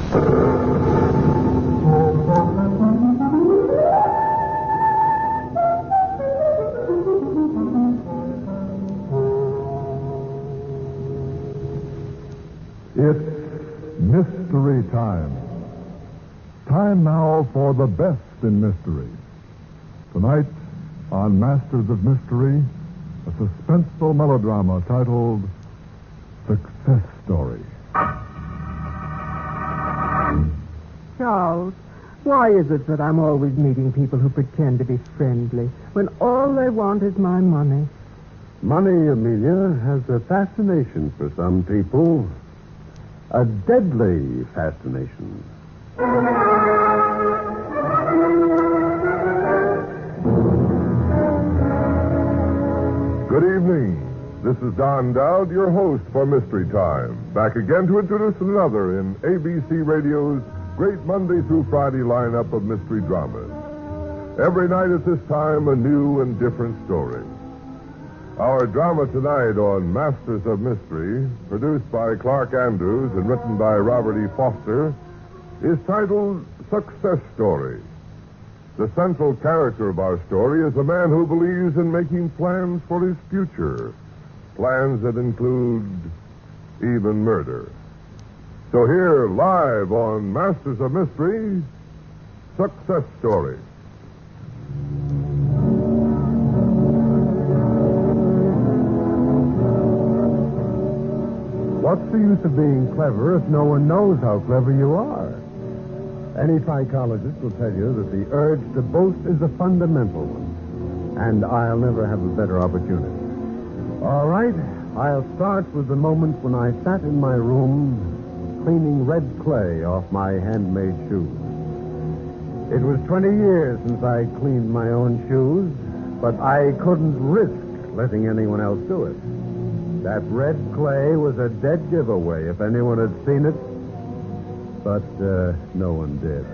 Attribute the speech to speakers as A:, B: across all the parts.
A: It's mystery time. Time now for the best in mystery. Tonight, on Masters of Mystery, a suspenseful melodrama titled Success Story.
B: Charles, why is it that I'm always meeting people who pretend to be friendly when all they want is my money?
C: Money, Amelia, has a fascination for some people. A deadly fascination.
A: Good evening. This is Don Dowd, your host for Mystery Time. Back again to introduce another in ABC Radio's great Monday through Friday lineup of mystery dramas. Every night at this time, a new and different story. Our drama tonight on Masters of Mystery, produced by Clark Andrews and written by Robert E. Foster, is titled Success Story. The central character of our story is a man who believes in making plans for his future, plans that include even murder. So here, live on Masters of Mystery, Success Story.
C: What's the use of being clever if no one knows how clever you are? Any psychologist will tell you that the urge to boast is a fundamental one, and I'll never have a better opportunity. All right, I'll start with the moment when I sat in my room cleaning red clay off my handmade shoes. It was 20 years since I cleaned my own shoes, but I couldn't risk letting anyone else do it. That red clay was a dead giveaway if anyone had seen it, but no one did.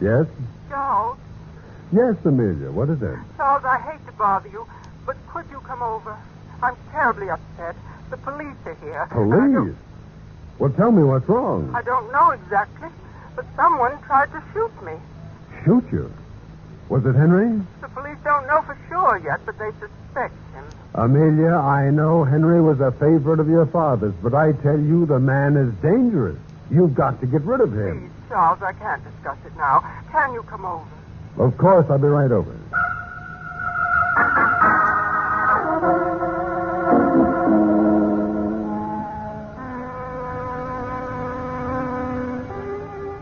C: Yes?
B: Charles?
C: Yes, Amelia, what is it?
B: Charles, I hate to bother you, but could you come over? I'm terribly upset. The police are here.
C: Police? Well, tell me what's wrong.
B: I don't know exactly, but someone tried to shoot me.
C: Shoot you? Was it Henry?
B: The police don't know for sure yet, but they suspect him.
C: Amelia, I know Henry was a favorite of your father's, but I tell you, the man is dangerous. You've got to get rid of him.
B: Please, Charles, I can't discuss it now. Can you come over?
C: Of course, I'll be right over.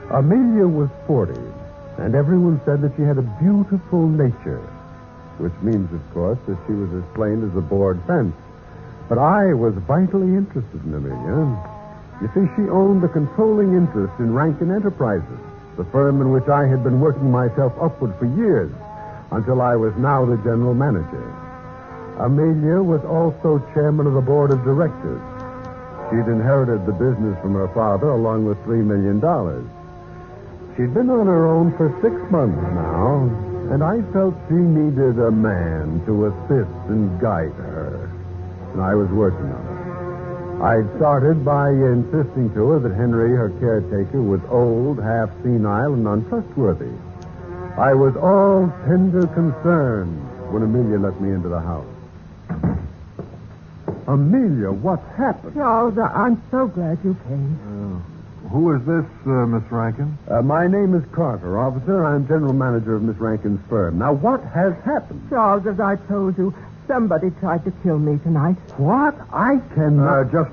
C: Amelia was 40, and everyone said that she had a beautiful nature, which means, of course, that she was as plain as a board fence. But I was vitally interested in Amelia. You see, she owned a controlling interest in Rankin Enterprises, the firm in which I had been working myself upward for years, until I was now the general manager. Amelia was also chairman of the board of directors. She'd inherited the business from her father, along with $3 million. She'd been on her own for 6 months now, and I felt she needed a man to assist and guide her. And I was working on it. I'd started by insisting to her that Henry, her caretaker, was old, half senile, and untrustworthy. I was all tender concern when Amelia let me into the house. Amelia, what happened?
B: Charles, I'm so glad you came.
A: Who is this, Miss Rankin?
C: My name is Carter, officer. I'm general manager of Miss Rankin's firm. Now, what has happened?
B: Charles, as I told you, somebody tried to kill me tonight.
C: What? I cannot...
A: Just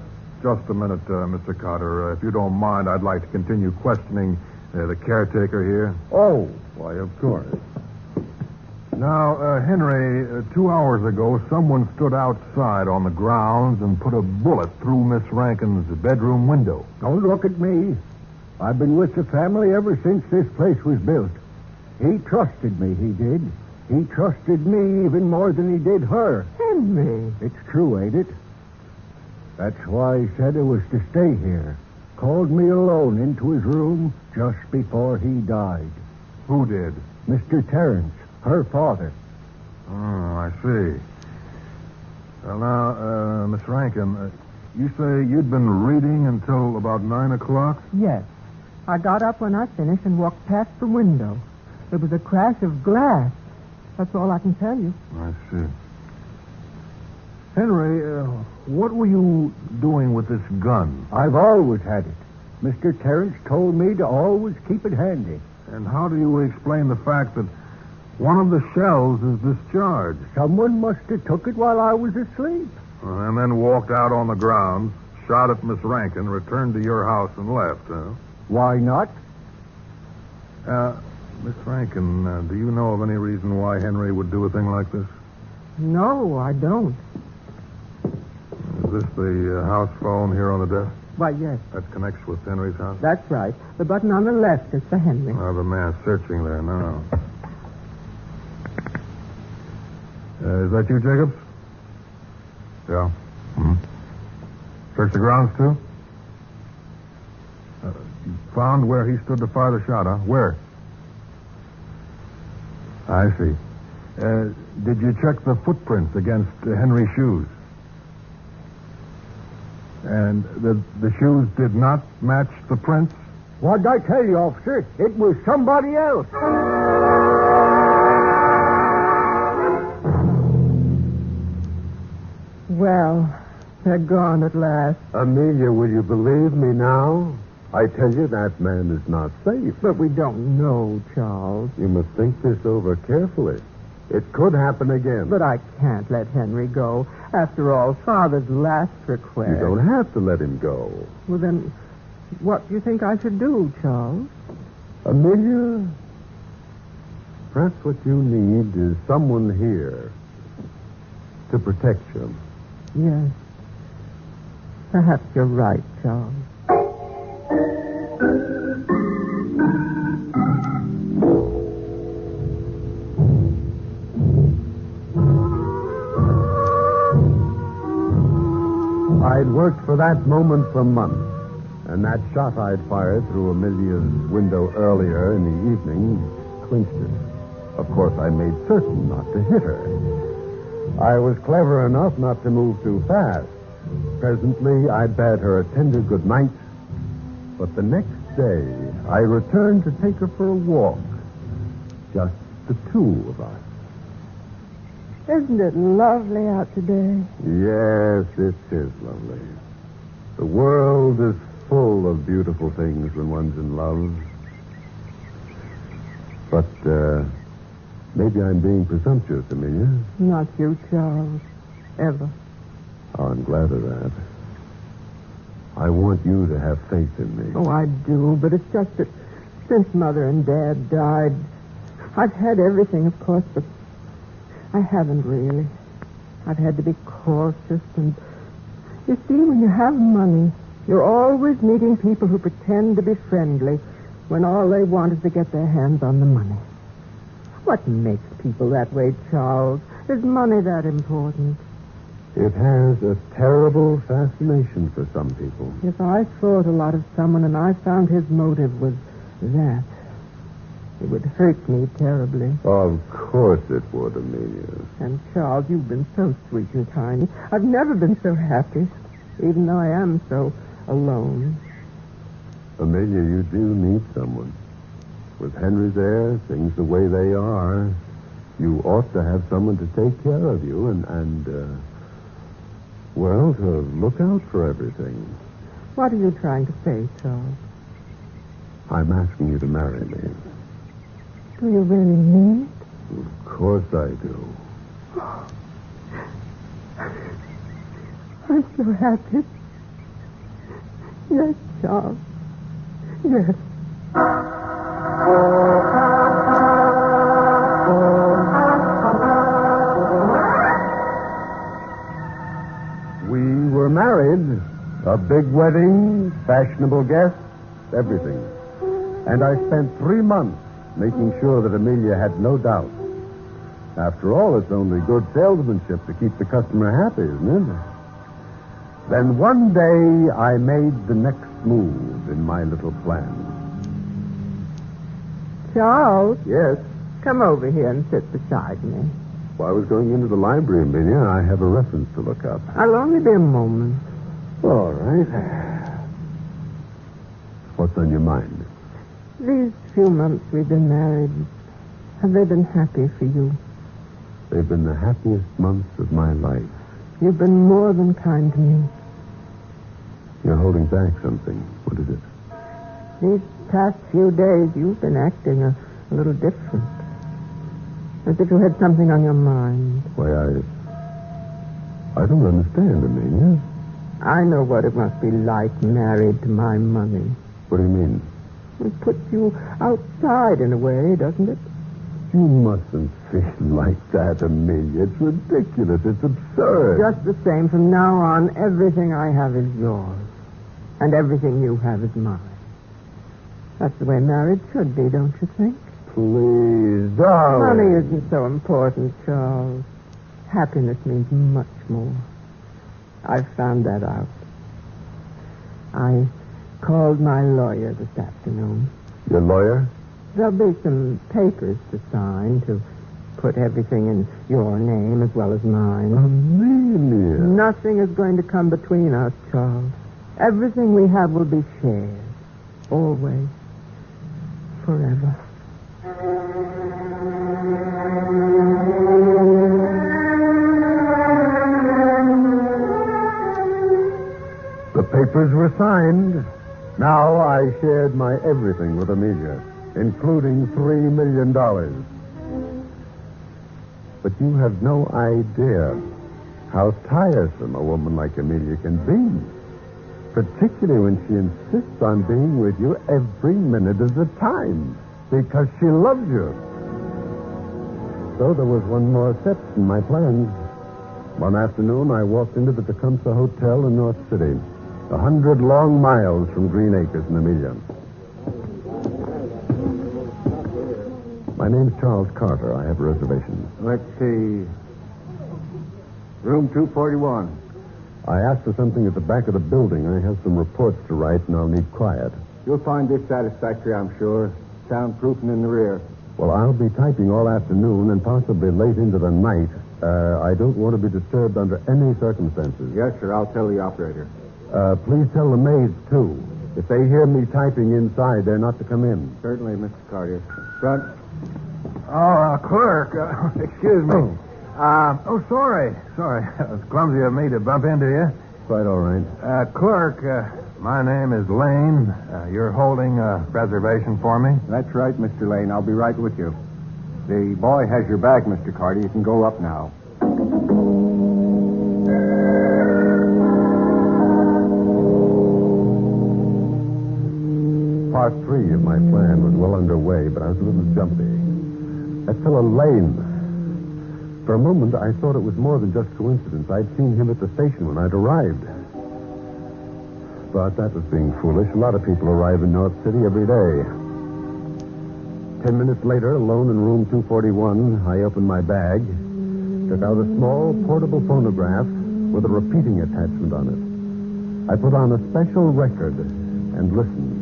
A: a minute, Mr. Carter. If you don't mind, I'd like to continue questioning the caretaker here.
C: Oh, why, of course.
A: Now, Henry, 2 hours ago, someone stood outside on the grounds and put a bullet through Miss Rankin's bedroom window.
C: Don't look at me. I've been with the family ever since this place was built. He trusted me, he did. He trusted me even more than he did her.
B: Henry.
C: It's true, ain't it? That's why he said it was to stay here. Called me alone into his room just before he died.
A: Who did?
C: Mr. Terrence, her father.
A: Oh, I see. Well, now, Miss Rankin, You say you'd been reading until about 9 o'clock?
B: Yes. I got up when I finished and walked past the window. There was a crash of glass. That's all I can tell you.
A: I see. Henry, what were you doing with this gun?
D: I've always had it. Mr. Terrence told me to always keep it handy.
A: And how do you explain the fact that one of the shells is discharged?
D: Someone must have took it while I was asleep.
A: And then walked out on the grounds, shot at Miss Rankin, returned to your house and left, huh?
D: Why not?
A: Miss Rankin, do you know of any reason why Henry would do a thing like this?
B: No, I don't.
A: Is this the house phone here on the desk?
B: Why, yes.
A: That connects with Henry's house?
B: That's right. The button on the left is for Henry.
A: I have a man searching there now. Is that you, Jacobs? Yeah. Mm-hmm. Search the grounds, too? You found where he stood to fire the shot, huh? Where? I see. Did you check the footprints against Henry's shoes? And the shoes did not match the prints?
D: What'd I tell you, officer? It was somebody else.
B: Well, they're gone at last.
C: Amelia, will you believe me now? I tell you, that man is not safe.
B: But we don't know, Charles.
C: You must think this over carefully. It could happen again.
B: But I can't let Henry go. After all, Father's last request.
C: You don't have to let him go.
B: Well, then, what do you think I should do, Charles?
C: Amelia, perhaps what you need is someone here to protect you.
B: Yes. Perhaps you're right, Charles.
C: I'd worked for that moment for months, and that shot I'd fired through Amelia's window earlier in the evening clinched it. Of course, I made certain not to hit her. I was clever enough not to move too fast. Presently, I bade her a tender good night, but the next day, I returned to take her for a walk. Just the two of us.
B: Isn't it lovely out today?
C: Yes, it is lovely. The world is full of beautiful things when one's in love. But, maybe I'm being presumptuous, Amelia.
B: Not you, Charles. Ever.
C: Oh, I'm glad of that. I want you to have faith in me.
B: Oh, I do, but it's just that since Mother and Dad died, I've had everything, of course, but I haven't really. I've had to be cautious, and you see, when you have money, you're always meeting people who pretend to be friendly when all they want is to get their hands on the money. What makes people that way, Charles? Is money that important?
C: It has a terrible fascination for some people.
B: If I thought a lot of someone and I found his motive was that, it would hurt me terribly.
C: Of course it would, Amelia.
B: And, Charles, you've been so sweet and kind. I've never been so happy, even though I am so alone.
C: Amelia, you do need someone. With Henry there, things the way they are, you ought to have someone to take care of you and well, to look out for everything.
B: What are you trying to say, Charles?
C: I'm asking you to marry me.
B: Do you really mean it?
C: Of course I do.
B: I'm so happy. Yes, Charles. Yes.
C: We were married. A big wedding, fashionable guests, everything. And I spent 3 months making sure that Amelia had no doubt. After all, it's only good salesmanship to keep the customer happy, isn't it? Then one day, I made the next move in my little plan.
B: Charles,
C: Yes?
B: come over here and sit beside me.
C: Well, I was going into the library, Amelia. I have a reference to look up.
B: I'll only be a moment.
C: All right. What's on your mind?
B: These few months we've been married, have they been happy for you?
C: They've been the happiest months of my life.
B: You've been more than kind to me.
C: You're holding back something. What is it?
B: These past few days, you've been acting a little different. As if you had something on your mind.
C: Why, I don't understand, Amelia.
B: I know what it must be like married to my money.
C: What do you mean?
B: It puts you outside in a way, doesn't it?
C: You mustn't feel like that, Amelia. It's ridiculous. It's absurd.
B: Just the same, from now on, everything I have is yours. And everything you have is mine. That's the way marriage should be, don't you think?
C: Please, darling.
B: Money isn't so important, Charles. Happiness means much more. I've found that out. I called my lawyer this afternoon.
C: Your lawyer?
B: There'll be some papers to sign to put everything in your name as well as mine.
C: Amelia.
B: Nothing is going to come between us, Charles. Everything we have will be shared. Always. Forever.
C: The papers were signed. Now I shared my everything with Amelia, including $3 million. But you have no idea how tiresome a woman like Amelia can be. Particularly when she insists on being with you every minute of the time. Because she loves you. So there was one more step in my plans. One afternoon, I walked into the Tecumseh Hotel in North City, 100 long miles from Green Acres in Amelia. My name's Charles Carter. I have a reservation.
D: Let's see. Room 241.
C: I asked for something at the back of the building. I have some reports to write, and I'll need quiet.
D: You'll find this satisfactory, I'm sure. Soundproofing in the rear.
C: Well, I'll be typing all afternoon and possibly late into the night. I don't want to be disturbed under any circumstances.
D: Yes, sir. I'll tell the operator.
C: Please tell the maids, too. If they hear me typing inside, they're not to come in.
D: Certainly, Mr. Carter. Front.
E: Clerk, excuse me. Sorry. It was clumsy of me to bump into you.
C: Quite all right.
E: Clerk, my name is Lane. You're holding a reservation for me?
D: That's right, Mr. Lane. I'll be right with you. The boy has your bag, Mr. Carter. You can go up now.
C: Part 3 of my plan was well underway, but I was a little jumpy. That fellow Lane. For a moment, I thought it was more than just coincidence. I'd seen him at the station when I'd arrived. But that was being foolish. A lot of people arrive in North City every day. 10 minutes later, alone in room 241, I opened my bag, took out a small portable phonograph with a repeating attachment on it. I put on a special record and listened.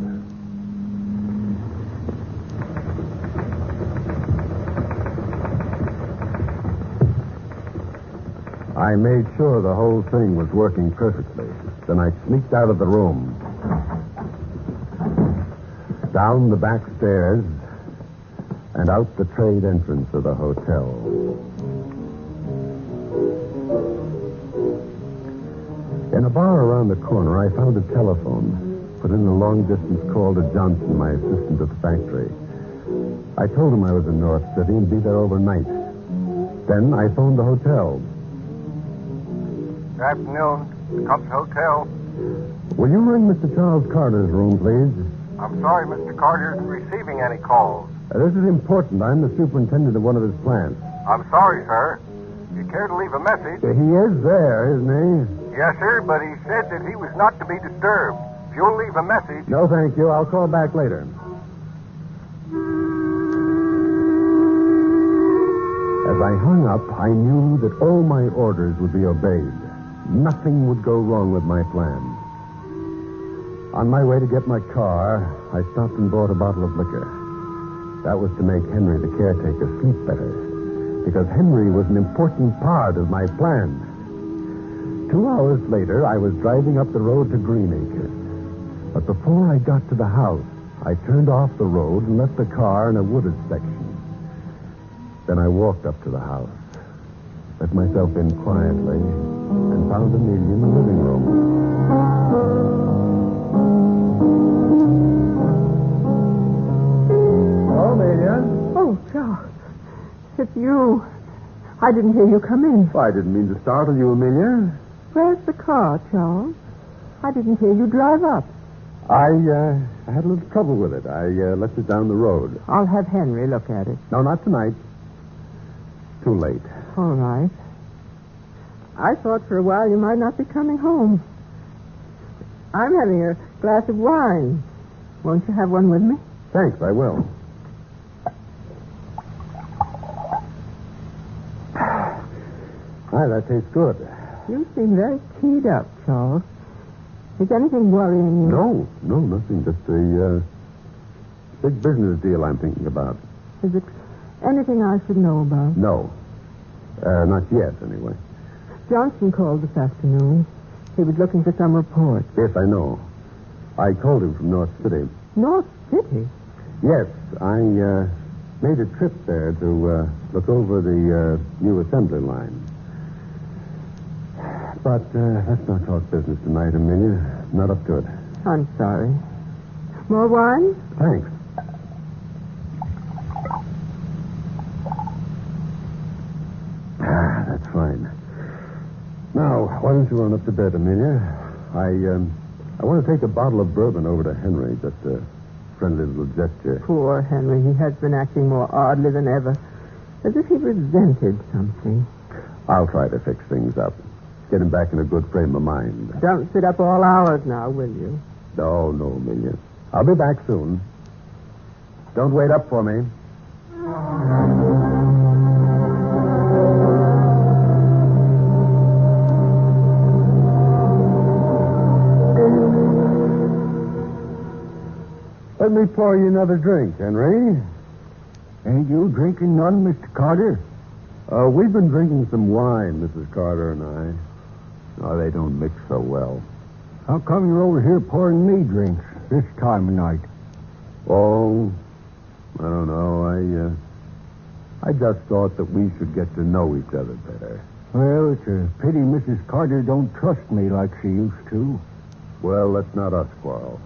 C: I made sure the whole thing was working perfectly. Then I sneaked out of the room. Down the back stairs and out the trade entrance of the hotel. In a bar around the corner, I found a telephone. Put in a long-distance call to Johnson, my assistant at the factory. I told him I was in North City and be there overnight. Then I phoned the hotel.
E: Good afternoon. Tecumseh Hotel.
C: Will you ring Mr. Charles Carter's room, please?
E: I'm sorry, Mr. Carter isn't receiving any calls.
C: This is important. I'm the superintendent of one of his plants.
E: I'm sorry, sir. You care to leave a message?
C: He is there, isn't he?
E: Yes, sir, but he said that he was not to be disturbed. If you'll leave a message...
C: No, thank you. I'll call back later. As I hung up, I knew that all my orders would be obeyed. Nothing would go wrong with my plan. On my way to get my car, I stopped and bought a bottle of liquor. That was to make Henry, the caretaker, sleep better. Because Henry was an important part of my plan. 2 hours later, I was driving up the road to Greenacre. But before I got to the house, I turned off the road and left the car in a wooded section. Then I walked up to the house, let myself in quietly, and found Amelia in the living room.
E: Oh, Amelia.
B: Oh, Charles. It's you. I didn't hear you come in.
C: Well, I didn't mean to startle you, Amelia.
B: Where's the car, Charles? I didn't hear you drive up.
C: I had a little trouble with it. I left it down the road.
B: I'll have Henry look at it.
C: No, not tonight. Too late.
B: All right. I thought for a while you might not be coming home. I'm having a glass of wine. Won't you have one with me?
C: Thanks, I will. That tastes good.
B: You seem very keyed up, Charles. Is anything worrying you?
C: No, nothing. Just a big business deal I'm thinking about.
B: Is it anything I should know about?
C: No. Not yet, anyway.
B: Johnson called this afternoon. He was looking for some reports.
C: Yes, I know. I called him from North City.
B: North City?
C: Yes, I made a trip there to look over the new assembly line. But let's not talk business tonight, Amelia. Not up to it.
B: I'm sorry. More wine?
C: Thanks. That's fine. Now, why don't you run up to bed, Amelia? I want to take a bottle of bourbon over to Henry. Just a friendly little gesture.
B: Poor Henry. He has been acting more oddly than ever. As if he resented something.
C: I'll try to fix things up. Get him back in a good frame of mind.
B: Don't sit up all hours now, will you?
C: No, Amelia. I'll be back soon. Don't wait up for me. Let me pour you another drink, Henry.
E: Ain't you drinking none, Mr. Carter?
C: We've been drinking some wine, Mrs. Carter and I. Oh, they don't mix so well.
E: How come you're over here pouring me drinks this time of night?
C: Oh, I don't know. I just thought that we should get to know each other better.
E: Well, it's a pity Mrs. Carter don't trust me like she used to.
C: Well, let's not us quarrel.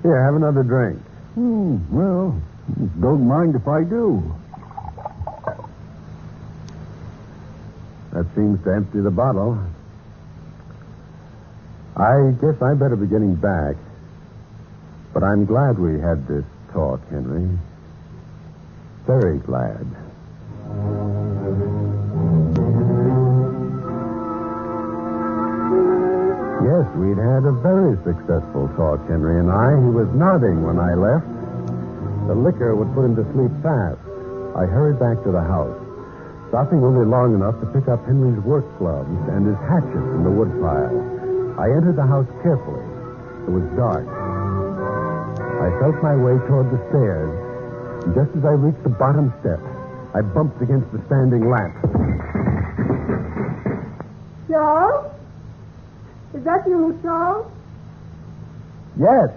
C: Here, have another drink.
E: Well, don't mind if I do.
C: That seems to empty the bottle. I guess I better be getting back. But I'm glad we had this talk, Henry. Very glad. Yes, we'd had a very successful talk, Henry and I. He was nodding when I left. The liquor would put him to sleep fast. I hurried back to the house, stopping only long enough to pick up Henry's work gloves and his hatchet from the woodpile. I entered the house carefully. It was dark. I felt my way toward the stairs, and just as I reached the bottom step, I bumped against the standing lamp.
B: Charles? Is that you, Charles?
C: Yes.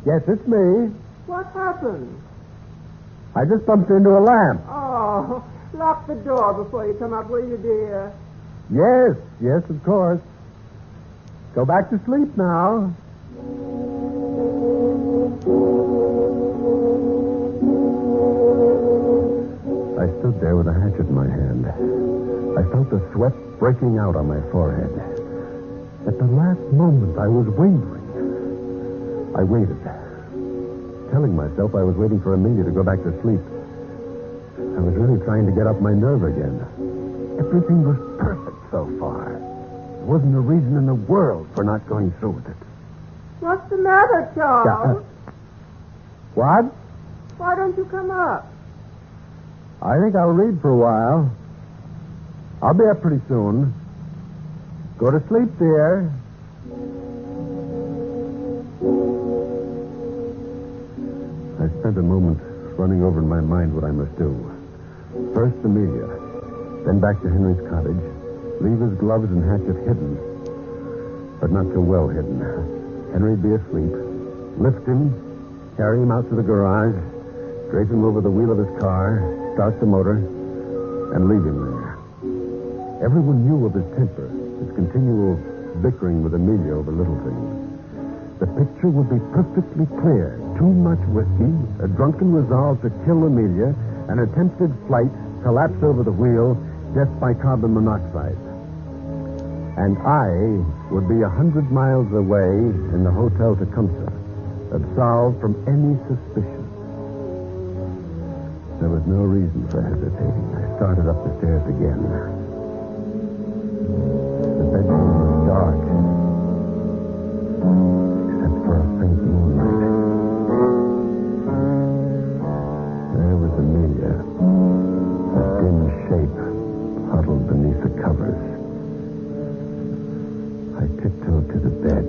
C: Yes, it's me.
B: What happened?
C: I just bumped into a lamp.
B: Oh, lock the door before you come up, will you, dear?
C: Yes, of course. Go back to sleep now. I stood there with a hatchet in my hand. I felt the sweat breaking out on my forehead. At the last moment, I was wavering. I waited, telling myself I was waiting for Amelia to go back to sleep. I was really trying to get up my nerve again. Everything was perfect so far. There wasn't a reason in the world for not going through with it.
B: What's the matter, Charles?
C: What?
B: Why don't you come up?
C: I think I'll read for a while. I'll be up pretty soon. Go to sleep, dear. I spent a moment running over in my mind what I must do. First, Amelia. Then back to Henry's cottage. Leave his gloves and hatchet hidden, but not so well hidden. Henry'd be asleep. Lift him, carry him out to the garage, drape him over the wheel of his car, start the motor, and leave him there. Everyone knew of his temper, his continual bickering with Amelia over little things. The picture would be perfectly clear. Too much whiskey, a drunken resolve to kill Amelia, an attempted flight, collapse over the wheel, death by carbon monoxide. And I would be 100 miles away in the Hotel Tecumseh, absolved from any suspicion. There was no reason for hesitating. I started up the stairs again. The bedroom was dark, except for a faint moonlight. There was Amelia, a dim shape huddled beneath the covers. I tiptoed to the bed.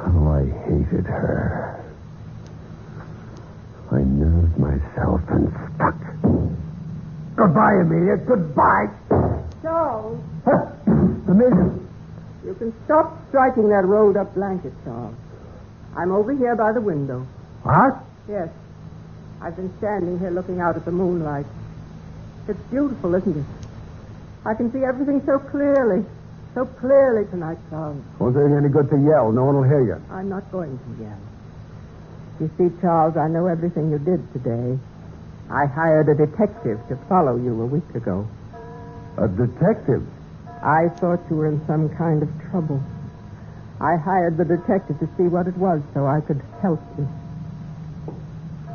C: Oh, I hated her. I nerved myself and stuck. Goodbye, Amelia. Goodbye.
B: Charles,
C: Amelia.
B: you can stop striking that rolled-up blanket, Charles. I'm over here by the window.
C: What?
B: Yes. I've been standing here looking out at the moonlight. It's beautiful, isn't it? I can see everything so clearly tonight, Charles.
C: Won't do you any good to yell. No one will hear you.
B: I'm not going to yell. You see, Charles, I know everything you did today. I hired a detective to follow you a week ago.
C: A detective?
B: I thought you were in some kind of trouble. I hired the detective to see what it was so I could help you.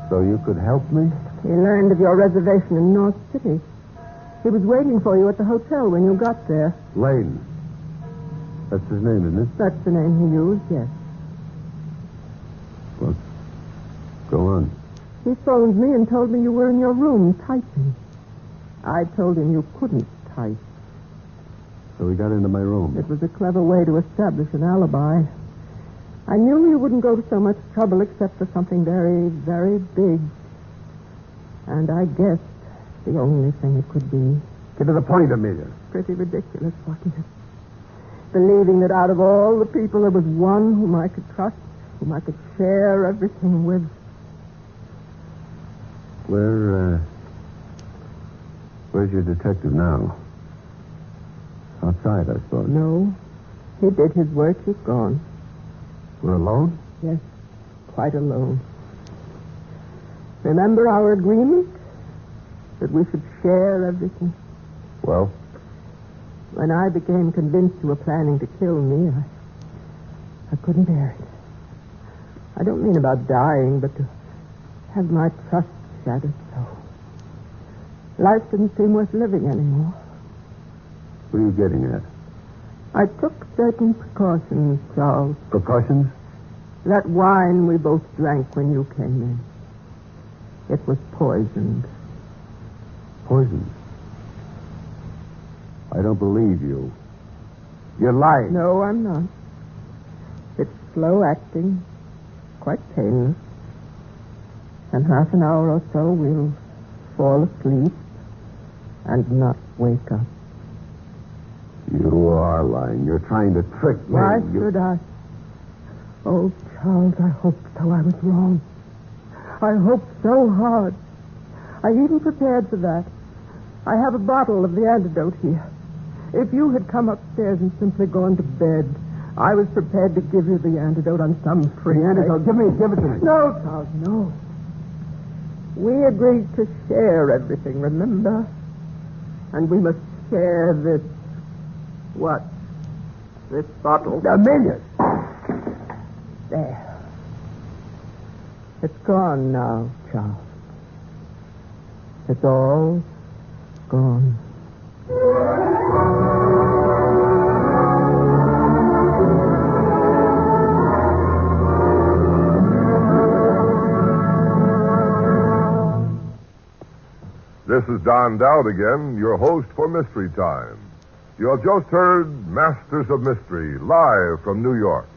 C: So you could help me?
B: He learned of your reservation in North City. He was waiting for you at the hotel when you got there.
C: Lane. That's his name, isn't it?
B: That's the name he used, yes.
C: Well, go on.
B: He phoned me and told me you were in your room typing. I told him you couldn't type.
C: So he got into my room.
B: It was a clever way to establish an alibi. I knew you wouldn't go to so much trouble except for something very, very big. And I guessed the only thing it could be.
C: Get to the point, Amelia.
B: Pretty ridiculous, wasn't it? Believing that out of all the people there was one whom I could trust, whom I could share everything with.
C: Where's your detective now? Outside, I suppose.
B: No. He did his work. He's gone.
C: We're alone?
B: Yes, quite alone. Remember our agreement? That we should share everything?
C: Well?
B: When I became convinced you were planning to kill me, I couldn't bear it. I don't mean about dying, but to have my trust shattered so. Life didn't seem worth living anymore.
C: What are you getting at?
B: I took certain precautions, Charles.
C: Precautions?
B: That wine we both drank when you came in. It was poisoned.
C: Poison? I don't believe you. You're lying.
B: No, I'm not. It's slow acting, quite painless. In half an hour or so, we'll fall asleep and not wake up.
C: You are lying. You're trying to trick me.
B: Why should I? Oh, Charles, I hoped so. I was wrong. I hoped so hard. I even prepared for that. I have a bottle of the antidote here. If you had come upstairs and simply gone to bed, I was prepared to give you the antidote on some free.
C: The antidote? Give it to me.
B: No, Charles, no. We agreed to share everything, remember? And we must share this. What? This bottle.
C: Amelia!
B: There. It's gone now, Charles. It's all gone.
A: This is Don Dowd again, your host for Mystery Time. You have just heard Masters of Mystery, live from New York.